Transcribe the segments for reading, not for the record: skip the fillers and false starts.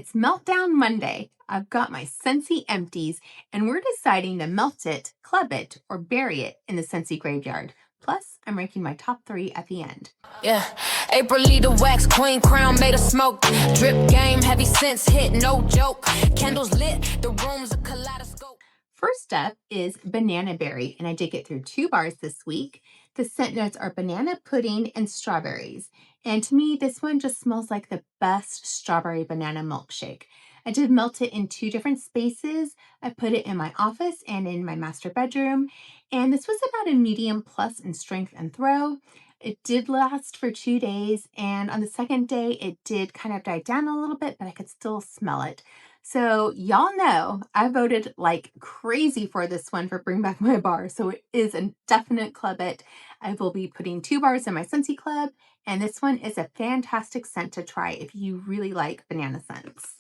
It's Meltdown Monday. I've got my Scentsy Empties, and we're deciding to melt it, club it, or bury it in the Scentsy graveyard. Plus, I'm ranking my top 3 at the end. Yeah, April Lee, the wax queen, crown made of smoke. Drip game, heavy scents hit, no joke. Candles lit, the room's a kaleidoscope. First up is Banana Berry, and I did get through 2 bars this week. The scent notes are banana pudding and strawberries. And to me, this one just smells like the best strawberry banana milkshake. I did melt it in 2 different spaces. I put it in my office and in my master bedroom. And this was about a medium plus in strength and throw. It did last for 2 days. And on the second day, it did kind of die down a little bit, but I could still smell it. So y'all know I voted like crazy for this one for Bring Back My Bar. So it is a definite club it. I will be putting 2 bars in my Scentsy Club. And this one is a fantastic scent to try if you really like banana scents.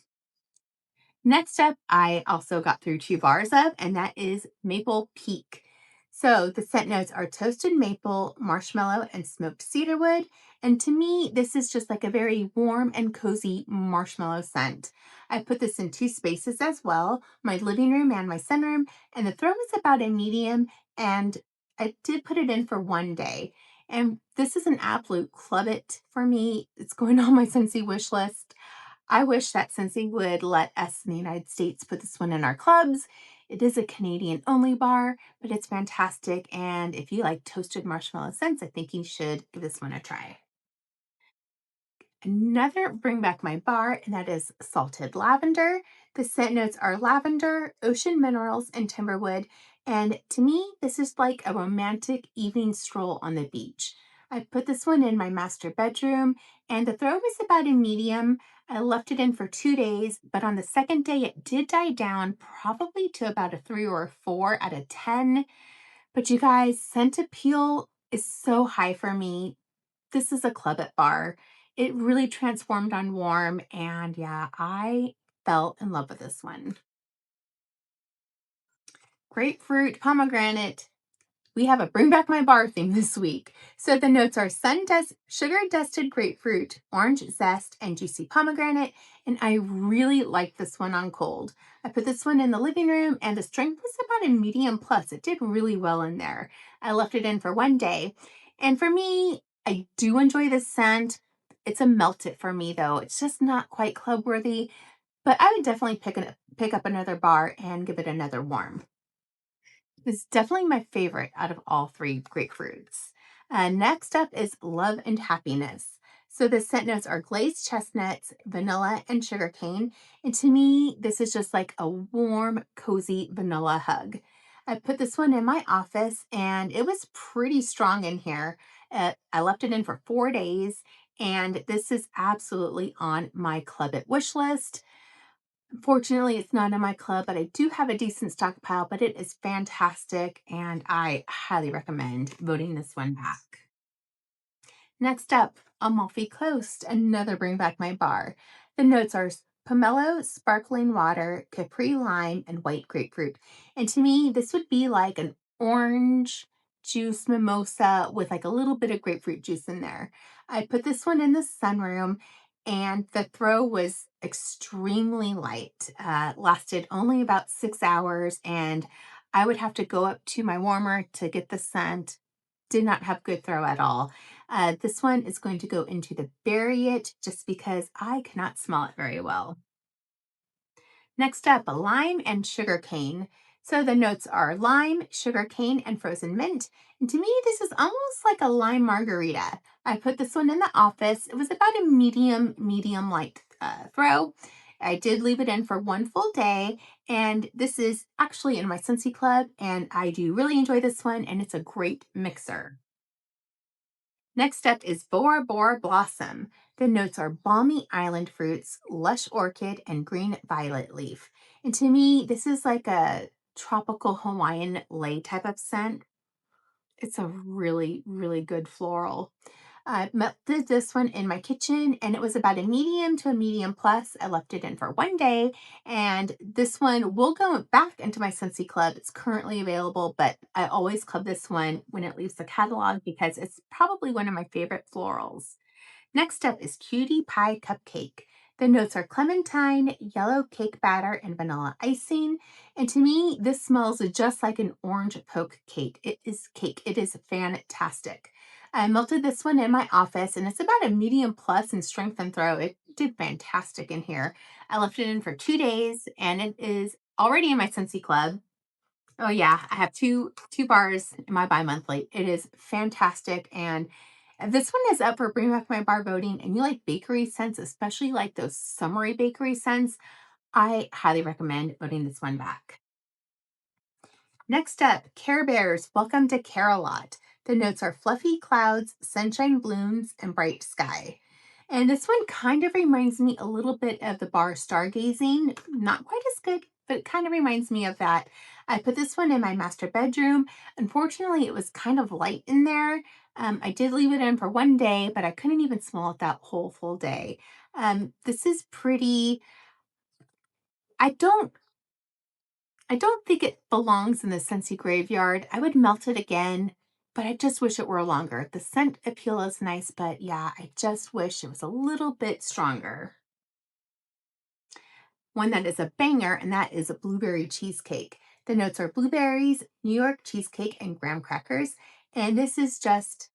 Next up, I also got through 2 bars of, and that is Maple Peak. So the scent notes are toasted maple, marshmallow, and smoked cedarwood. And to me, this is just like a very warm and cozy marshmallow scent. I put this in 2 spaces as well, my living room and my sunroom, and the throw is about a medium, and I did put it in for 1 day. And this is an absolute club it for me. It's going on my Scentsy wish list. I wish that Scentsy would let us in the United States put this one in our clubs. It is a Canadian only bar, but it's fantastic. And if you like toasted marshmallow scents, I think you should give this one a try. Another Bring Back My Bar, and that is Salted Lavender. The scent notes are lavender, ocean minerals, and timberwood. And to me, this is like a romantic evening stroll on the beach. I put this one in my master bedroom, and the throw was about a medium. I left it in for 2 days, but on the second day, it did die down probably to about a 3 or a 4 out of 10. But you guys, scent appeal is so high for me. This is a club at bar. It really transformed on warm, and yeah, I fell in love with this one. Grapefruit, pomegranate. We have a Bring Back My Bar theme this week. So the notes are sugar dusted grapefruit, orange zest, and juicy pomegranate. And I really like this one on cold. I put this one in the living room, and the strength was about a medium plus. It did really well in there. I left it in for 1 day. And for me, I do enjoy this scent. It's a melt it for me though. It's just not quite club worthy, but I would definitely pick up another bar and give it another warm. It's definitely my favorite out of all 3 grapefruits. Next up is Love and Happiness. So the scent notes are glazed chestnuts, vanilla, and sugarcane. And to me, this is just like a warm, cozy vanilla hug. I put this one in my office, and it was pretty strong in here. I left it in for 4 days, and this is absolutely on my Club It wish list. Fortunately, it's not in my club, but I do have a decent stockpile, but it is fantastic, and I highly recommend voting this one back. Next up, Amalfi Coast, another Bring Back My Bar. The notes are pomelo, sparkling water, capri lime, and white grapefruit. And to me, this would be like an orange juice mimosa with like a little bit of grapefruit juice in there. I put this one in the sunroom, and the throw was extremely light. Lasted only about 6 hours, and I would have to go up to my warmer to get the scent. Did not have good throw at all. This one is going to go into the bury it just because I cannot smell it very well. Next up, lime and sugar cane. So the notes are lime, sugar cane, and frozen mint. And to me, this is almost like a lime margarita. I put this one in the office. It was about a medium light throw. I did leave it in for 1 full day, and this is actually in my Scentsy Club, and I do really enjoy this one, and it's a great mixer. Next up is Bora Bora Blossom. The notes are balmy island fruits, lush orchid, and green violet leaf. And to me, this is like a tropical Hawaiian lei type of scent. It's a really, really good floral. I did this one in my kitchen, and it was about a medium to a medium plus. I left it in for 1 day, and this one will go back into my Scentsy Club. It's currently available, but I always club this one when it leaves the catalog because it's probably one of my favorite florals. Next up is Cutie Pie Cupcake. The notes are clementine, yellow cake batter, and vanilla icing. And to me, this smells just like an orange poke cake. It is cake. It is fantastic. I melted this one in my office, and it's about a medium plus in strength and throw. It did fantastic in here. I left it in for 2 days, and it is already in my Scentsy Club. Oh yeah, I have two bars in my bi-monthly. It is fantastic, and this one is up for Bring Back My Bar voting. And you like bakery scents, especially like those summery bakery scents, I highly recommend voting this one back. Next up, Care Bears, Welcome to Care-a-Lot. The notes are fluffy clouds, sunshine blooms, and bright sky. And this one kind of reminds me a little bit of the bar Stargazing. Not quite as good, but it kind of reminds me of that. I put this one in my master bedroom. Unfortunately, it was kind of light in there. I did leave it in for 1 day, but I couldn't even smell it that whole full day. This is pretty. I don't I don't think it belongs in the Scentsy graveyard. I would melt it again, but I just wish it were longer. The scent appeal is nice, but yeah, I just wish it was a little bit stronger. One that is a banger, and that is a blueberry cheesecake. The notes are blueberries, New York cheesecake, and graham crackers. And this is just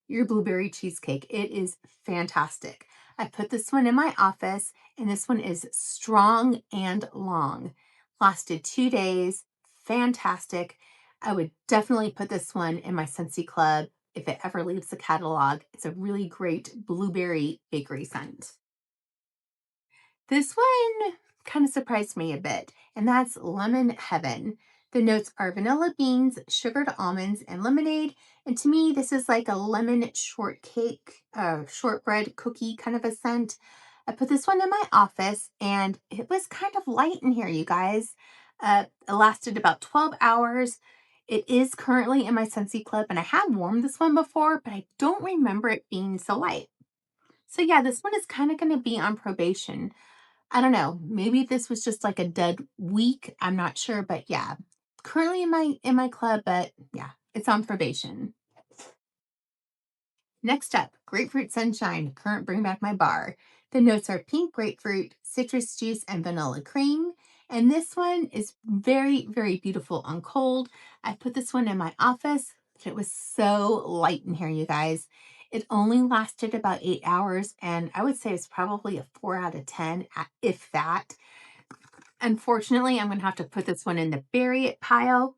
your blueberry cheesecake. It is fantastic. I put this one in my office, and this one is strong and long. Lasted 2 days. Fantastic. I would definitely put this one in my Scentsy Club if it ever leaves the catalog. It's a really great blueberry bakery scent. This one kind of surprised me a bit, and that's Lemon Heaven. The notes are vanilla beans, sugared almonds, and lemonade. And to me, this is like a lemon shortcake, shortbread cookie kind of a scent. I put this one in my office, and it was kind of light in here, you guys. It lasted about 12 hours. It is currently in my Scentsy Club, and I have warmed this one before, but I don't remember it being so light. So yeah, this one is kind of going to be on probation. I don't know. Maybe this was just like a dead week. I'm not sure, but yeah. Currently in my club, but yeah, it's on probation. Next up, Grapefruit Sunshine, current Bring Back My Bar. The notes are pink grapefruit, citrus juice, and vanilla cream. And this one is very, very beautiful on cold. I put this one in my office. It was so light in here, you guys. It only lasted about 8 hours, and I would say it's probably a 4 out of 10, if that. Unfortunately, I'm going to have to put this one in the bury it pile.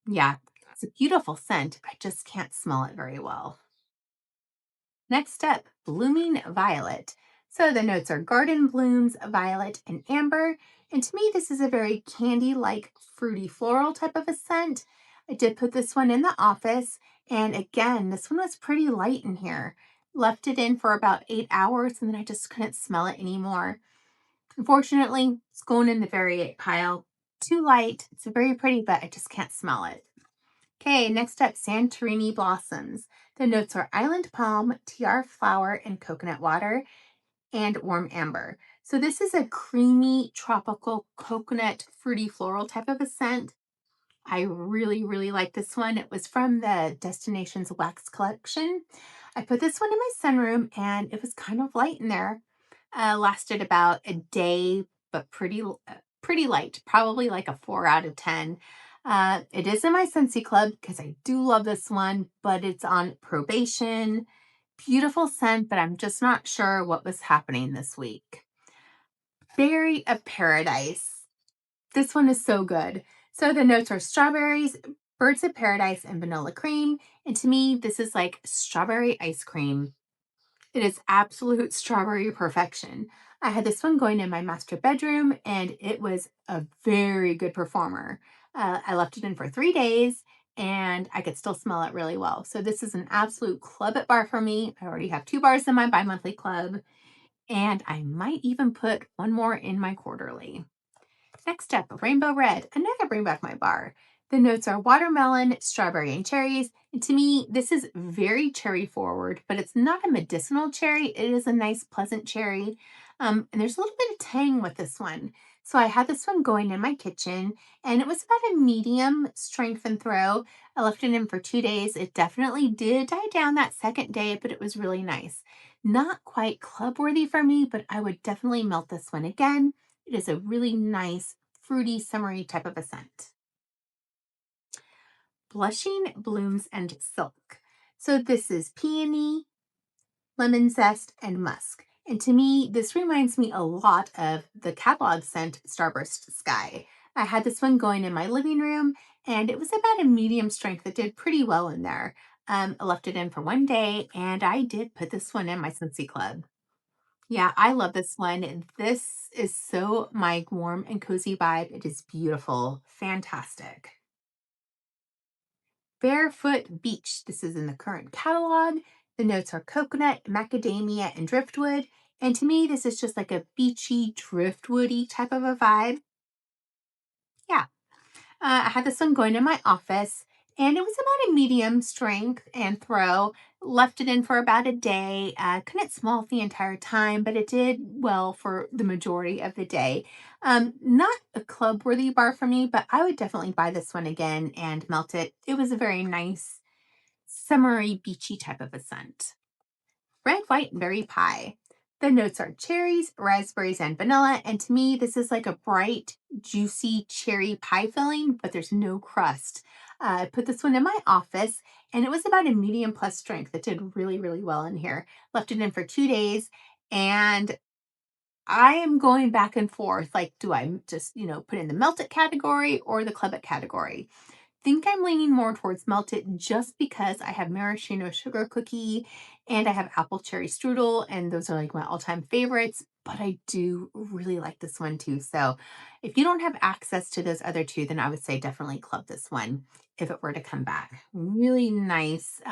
Yeah, it's a beautiful scent. I just can't smell it very well. Next up, Blooming Violet. So the notes are garden blooms, violet, and amber. And to me, this is a very candy-like fruity floral type of a scent. I did put this one in the office. And again, this one was pretty light in here. Left it in for about 8 hours, and then I just couldn't smell it anymore. Unfortunately, it's going in the variate pile. Too light. It's very pretty, but I just can't smell it. Okay, next up, Santorini Blossoms. The notes are island palm, tiara flower, and coconut water, and warm amber. So this is a creamy, tropical, coconut, fruity, floral type of a scent. I really, really like this one. It was from the Destinations Wax collection. I put this one in my sunroom, and it was kind of light in there. Lasted about a day, but pretty light, probably like a 4 out of 10. It is in my Scentsy Club because I do love this one, but it's on probation. Beautiful scent, but I'm just not sure what was happening this week. Berry of Paradise. This one is so good. So the notes are strawberries, birds of paradise, and vanilla cream. And to me, this is like strawberry ice cream. It is absolute strawberry perfection. I had this one going in my master bedroom, and it was a very good performer. I left it in for 3 days, and I could still smell it really well. So this is an absolute club at bar for me. I already have 2 bars in my bi-monthly club, and I might even put one more in my quarterly. Next up, Rainbow Red, another Bring Back My Bar. The notes are watermelon, strawberry, and cherries. And to me, this is very cherry forward, but it's not a medicinal cherry. It is a nice, pleasant cherry. And there's a little bit of tang with this one. So I had this one going in my kitchen, and it was about a medium strength and throw. I left it in for 2 days. It definitely did die down that second day, but it was really nice. Not quite club worthy for me, but I would definitely melt this one again. It is a really nice, fruity, summery type of a scent. Blushing Blooms and Silk. So this is peony, lemon zest, and musk. And to me, this reminds me a lot of the catalog scent Starburst Sky. I had this one going in my living room, and it was about a medium strength that did pretty well in there. I left it in for one day, and I did put this one in my Scentsy Club. Yeah, I love this one. This is so my warm and cozy vibe. It is beautiful, fantastic. Barefoot Beach. This is in the current catalog. The notes are coconut, macadamia, and driftwood. And to me, this is just like a beachy, driftwoody type of a vibe. Yeah. I had this one going in my office, and it was about a medium strength and throw. Left it in for about a day. Couldn't smell it the entire time, but it did well for the majority of the day. Not a club worthy bar for me, but I would definitely buy this one again and melt it. It was a very nice, summery, beachy type of a scent. Red, white, berry pie. The notes are cherries, raspberries, and vanilla. And to me, this is like a bright, juicy cherry pie filling, but there's no crust. I put this one in my office, and it was about a medium plus strength. It did really, really well in here. Left it in for 2 days, and I am going back and forth. Like, do I just, put in the melted category or the club it category? Think I'm leaning more towards melted just because I have maraschino sugar cookie and I have apple cherry strudel, and those are like my all-time favorites, but I do really like this one too. So if you don't have access to those other two, then I would say definitely club this one if it were to come back. Really nice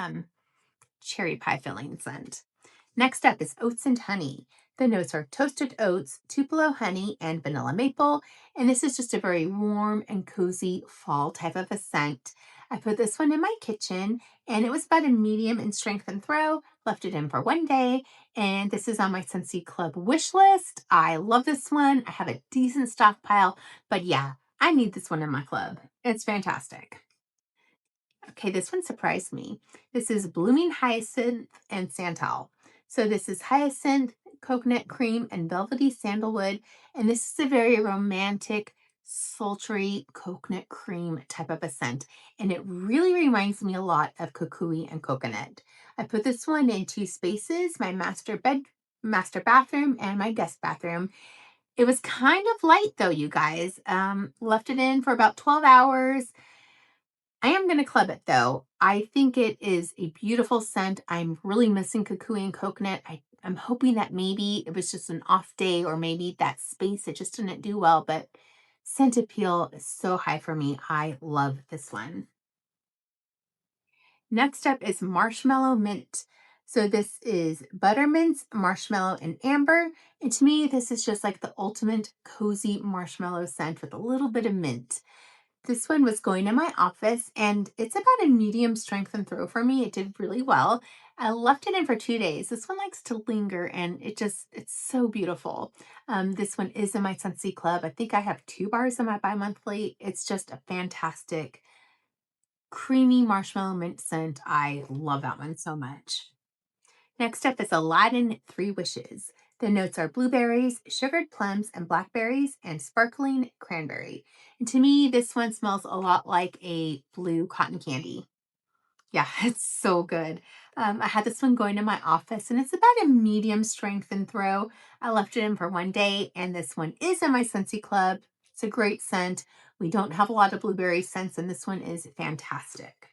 cherry pie filling scent. Next up is oats and honey. The notes are toasted oats, Tupelo honey, and vanilla maple. And this is just a very warm and cozy fall type of a scent. I put this one in my kitchen, and it was about a medium in strength and throw. Left it in for one day, and this is on my Scentsy Club wish list. I love this one. I have a decent stockpile, but yeah, I need this one in my club. It's fantastic. Okay, this one surprised me. This is Blooming Hyacinth and Santal. So this is hyacinth, coconut cream, and velvety sandalwood. And this is a very romantic, sultry coconut cream type of a scent. And it really reminds me a lot of kukui and coconut. I put this one in two spaces, my master bathroom, and my guest bathroom. It was kind of light though, you guys. Left it in for about 12 hours. I am going to club it though. I think it is a beautiful scent. I'm really missing kukui and coconut. I'm hoping that maybe it was just an off day, or maybe that space, it just didn't do well, but scent appeal is so high for me. I love this one. Next up is Marshmallow Mint. So this is buttermint, marshmallow, and amber. And to me, this is just like the ultimate cozy marshmallow scent with a little bit of mint. This one was going in my office, and it's about a medium strength and throw for me. It did really well. I left it in for 2 days. This one likes to linger, and it's so beautiful. This one is in my Scentsy Club. I think I have 2 bars in my bi-monthly. It's just a fantastic creamy marshmallow mint scent. I love that one so much. Next up is Aladdin Three Wishes. The notes are blueberries, sugared plums, and blackberries, and sparkling cranberry. And to me, this one smells a lot like a blue cotton candy. Yeah, it's so good. I had this one going to my office, and it's about a medium strength and throw. I left it in for one day, and this one is in my Scentsy Club. It's a great scent. We don't have a lot of blueberry scents, and this one is fantastic.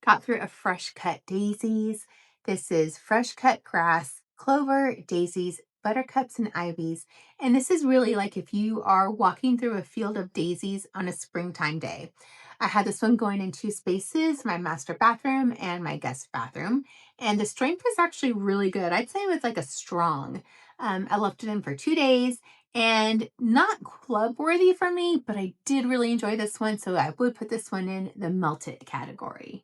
Got through a fresh cut daisies. This is fresh cut grass, clover, daisies, buttercups, and ivies. And this is really like if you are walking through a field of daisies on a springtime day. I had this one going in two spaces, my master bathroom and my guest bathroom. And the strength was actually really good. I'd say it was like a strong. I left it in for 2 days, and not club worthy for me, but I did really enjoy this one. So I would put this one in the melted category.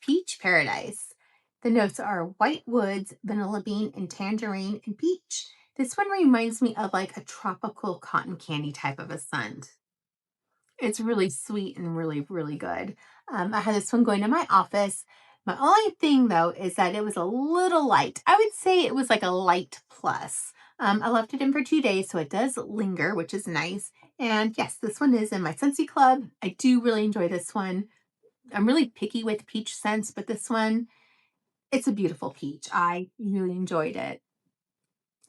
Peach Paradise. The notes are white woods, vanilla bean, and tangerine and peach. This one reminds me of like a tropical cotton candy type of a scent. It's really sweet and really, really good. I had this one going to my office. My only thing though is that it was a little light. I would say it was like a light plus. I left it in for 2 days, so it does linger, which is nice. And yes, this one is in my Scentsy Club. I do really enjoy this one. I'm really picky with peach scents, but this one, it's a beautiful peach. I really enjoyed it.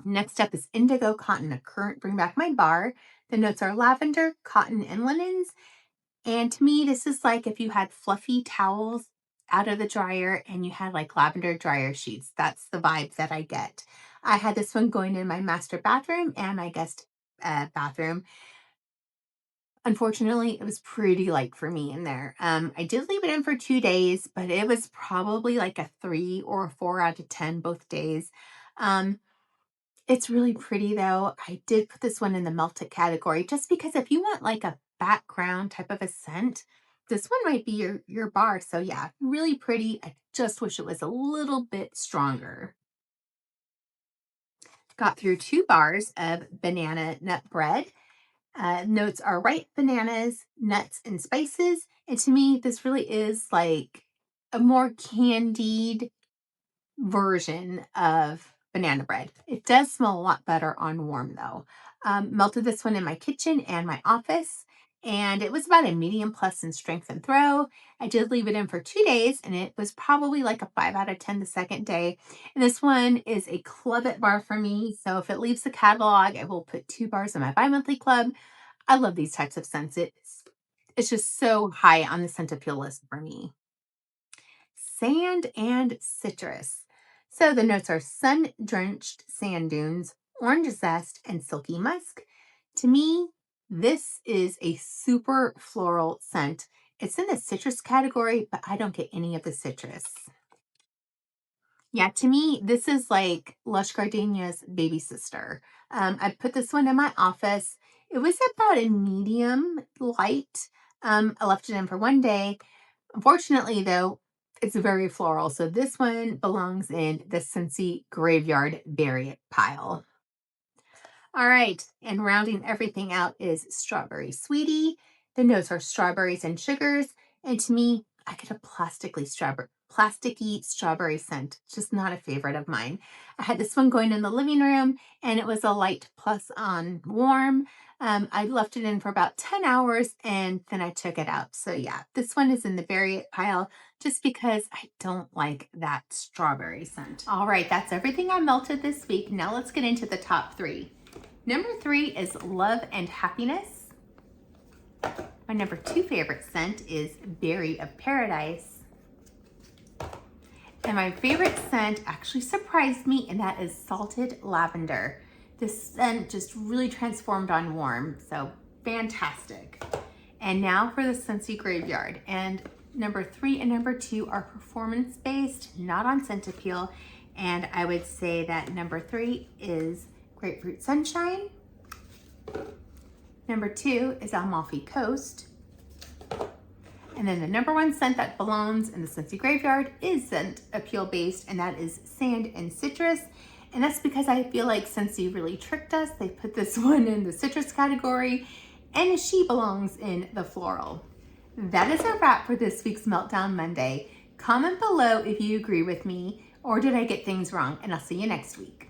Next up is Indigo Cotton, a current Bring Back My Bar. The notes are lavender, cotton, and linens. And to me, this is like if you had fluffy towels out of the dryer and you had like lavender dryer sheets. That's the vibe that I get. I had this one going in my master bathroom and my guest bathroom. Unfortunately, it was pretty light for me in there. I did leave it in for 2 days, but it was probably like a 3 or a 4 out of 10 both days. Um, it's really pretty though. I did put this one in the melted category just because if you want like a background type of a scent, this one might be your bar. So yeah, really pretty. I just wish it was a little bit stronger. Got through 2 bars of banana nut bread. Notes are ripe bananas, nuts, and spices. And to me, this really is like a more candied version of banana bread. It does smell a lot better on warm though. Melted this one in my kitchen and my office, and it was about a medium plus in strength and throw. I did leave it in for 2 days, and it was probably like a 5 out of 10 the second day. And this one is a club at bar for me. So if it leaves the catalog, I will put 2 bars in my bi-monthly club. I love these types of scents. It's just so high on the scent appeal list for me. Sand and citrus. So the notes are sun-drenched sand dunes, orange zest, and silky musk. To me, this is a super floral scent. It's in the citrus category, but I don't get any of the citrus. Yeah, to me, this is like Lush Gardenia's baby sister. I put this one in my office. It was about a medium light. I left it in for 1 day. Unfortunately, though, it's very floral. So this one belongs in the Scentsy Graveyard Berry pile. All right, and rounding everything out is Strawberry Sweetie. The notes are strawberries and sugars, and to me, I get a plasticky strawberry scent. Just not a favorite of mine. I had this one going in the living room, and it was a light plus on warm. I left it in for about 10 hours, and then I took it out. So yeah, this one is in the berry pile just because I don't like that strawberry scent. All right, that's everything I melted this week. Now let's get into the top 3. Number 3 is Love and Happiness. My number 2 favorite scent is Berry of Paradise. And my favorite scent actually surprised me, and that is Salted Lavender. This scent just really transformed on warm, so fantastic. And now for the Scentsy Graveyard. And number 3 and number 2 are performance-based, not on scent appeal. And I would say that number 3 is Grapefruit Sunshine. Number 2 is Amalfi Coast. And then the number 1 scent that belongs in the Scentsy Graveyard is scent appeal based, and that is Sand and Citrus. And that's because I feel like Scentsy really tricked us. They put this one in the citrus category, and she belongs in the floral. That is a wrap for this week's Meltdown Monday. Comment below if you agree with me, or did I get things wrong, and I'll see you next week.